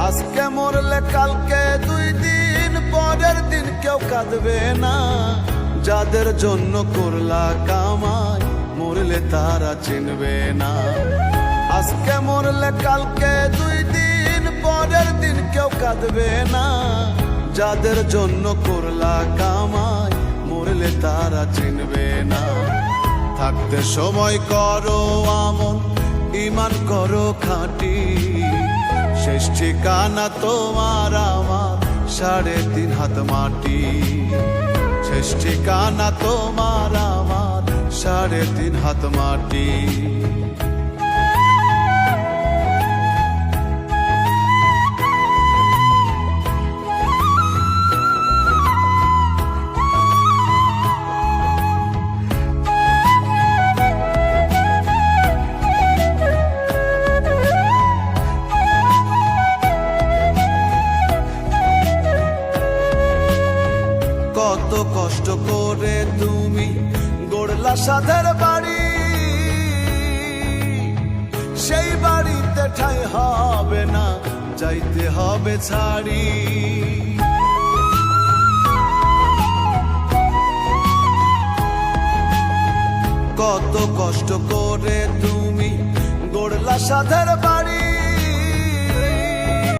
আজকে মরলে কালকে 2 দিন পরের দিন কেউ কাঁদবে না। যাদের জন্য করলা কামাই মরলে তারা চিনবে না। আজকে মরলে কালকে 2 দিন পরের দিন কেউ কাঁদবে না। যাদের জন্য করলা কামাই মরলে তারা চিনবে না। থাকতে সময় করো আমল, ঈমান করো খাঁটি, শেষ ঠিকানা তোমার আমার 3.5 হাত মাটি। শেষ ঠিকানা তোমার আমার 3.5 হাত মাটি। কত কষ্ট করে তুমি গড়লা সাধের বাড়ি, সেই বাড়িতে ঠাঁই হবে না, যাইতে হবে ছাড়ি। কত কষ্ট করে তুমি গড়লা সাধের বাড়ি,